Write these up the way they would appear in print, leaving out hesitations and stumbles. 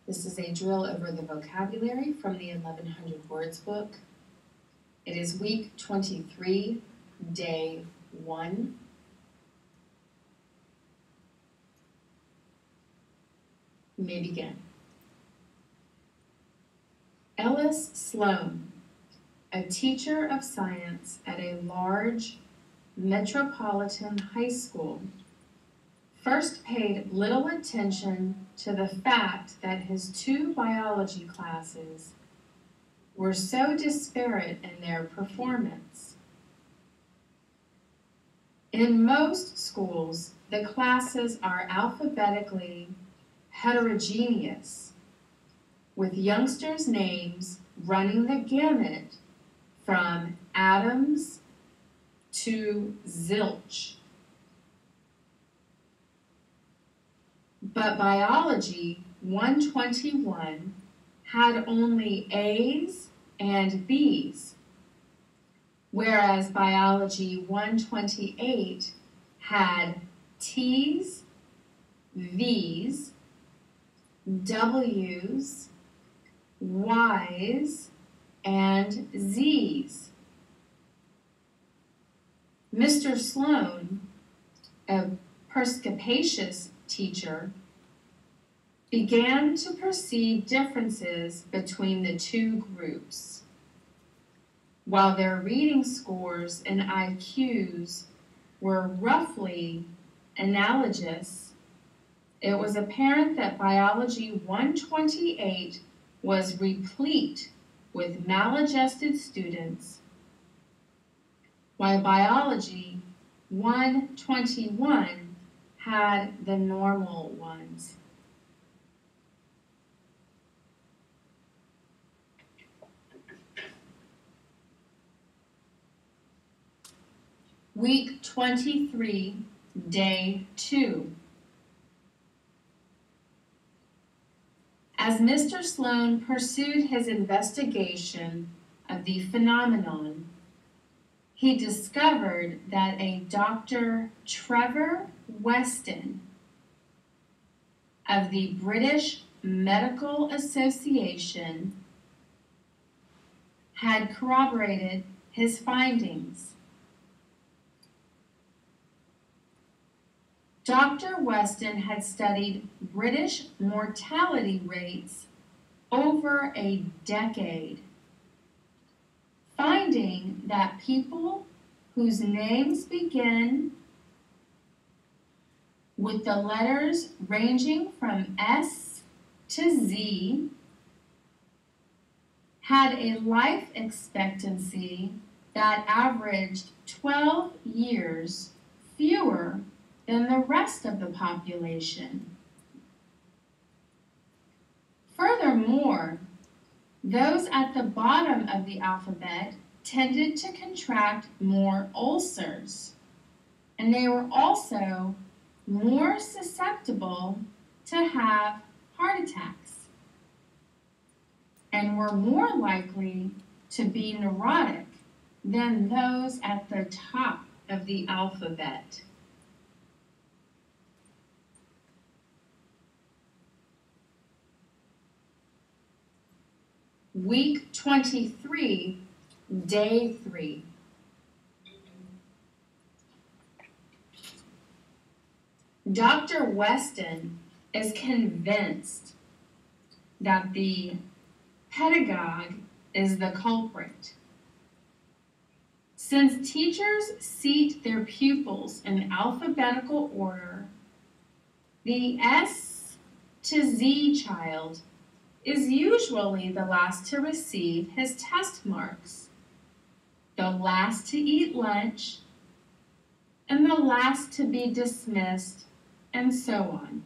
This is a drill over the vocabulary from the 1100 Words book. It is week 23, day 1. You may begin. Ellis Sloan, a teacher of science at a large metropolitan high school, first paid little attention to the fact that his 2 biology classes were so disparate in their performance. In most schools, the classes are alphabetically heterogeneous, with youngsters' names running the gamut from Adams to Zilch. But Biology 121 had only A's and B's, whereas Biology 128 had T's, V's, W's, Y's, and Z's. Mr. Sloan, a perspicacious teacher, began to perceive differences between the 2 groups. While their reading scores and IQs were roughly analogous, it was apparent that Biology 128 was replete with maladjusted students, while Biology 121 had the normal ones. Week 23, day 2. As Mr. Sloan pursued his investigation of the phenomenon, he discovered that a Dr. Trevor Weston of the British Medical Association had corroborated his findings. Dr. Weston had studied British mortality rates over a decade, finding that people whose names begin with the letters ranging from S to Z had a life expectancy that averaged 12 years fewer than the rest of the population. Furthermore, those at the bottom of the alphabet tended to contract more ulcers, and they were also more susceptible to have heart attacks, and were more likely to be neurotic than those at the top of the alphabet. Week 23, day 3. Dr. Weston is convinced that the pedagogue is the culprit. Since teachers seat their pupils in alphabetical order, the S to Z child is usually the last to receive his test marks, the last to eat lunch, and the last to be dismissed, and so on.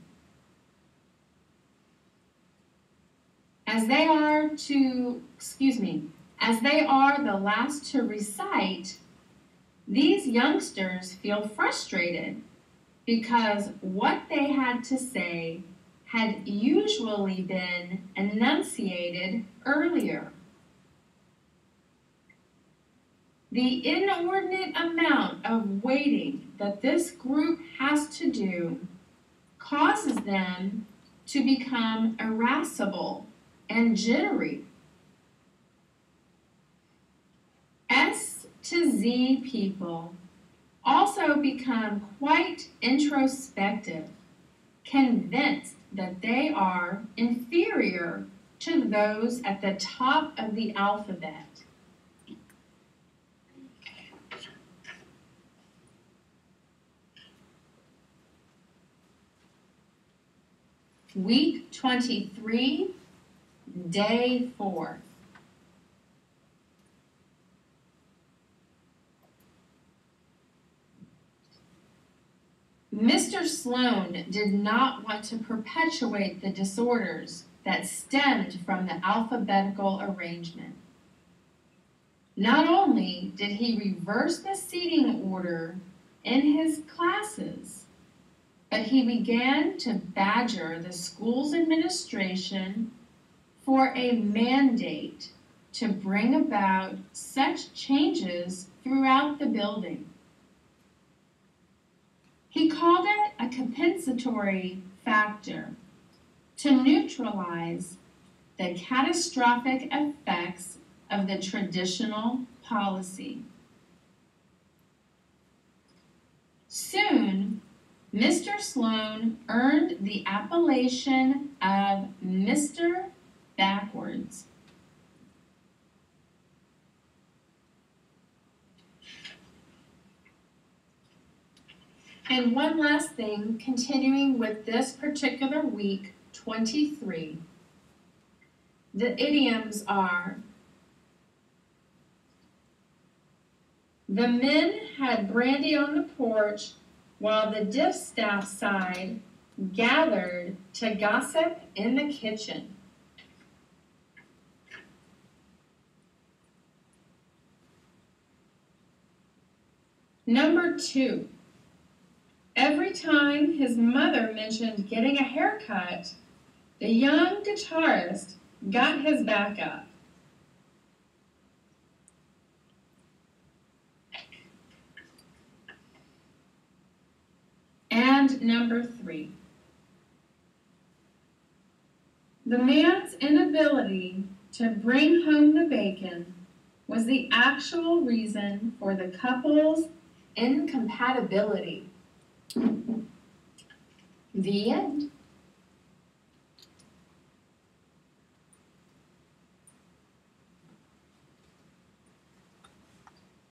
As they are the last to recite, these youngsters feel frustrated because what they had to say had usually been enunciated earlier. The inordinate amount of waiting that this group has to do causes them to become irascible and jittery. S to Z people also become quite introspective, convinced that they are inferior to those at the top of the alphabet. Week 23, Day 4. Mr. Sloane did not want to perpetuate the disorders that stemmed from the alphabetical arrangement. Not only did he reverse the seating order in his classes, but he began to badger the school's administration for a mandate to bring about such changes throughout the building. He called it a compensatory factor to neutralize the catastrophic effects of the traditional policy. Soon, Mr. Sloane earned the appellation of Mr. Backwards. And one last thing, continuing with this particular week, 23, the idioms are: the men had brandy on the porch, while the distaff side gathered to gossip in the kitchen. Number 2. Every time his mother mentioned getting a haircut, the young guitarist got his back up. And number 3. The man's inability to bring home the bacon was the actual reason for the couple's incompatibility. The end.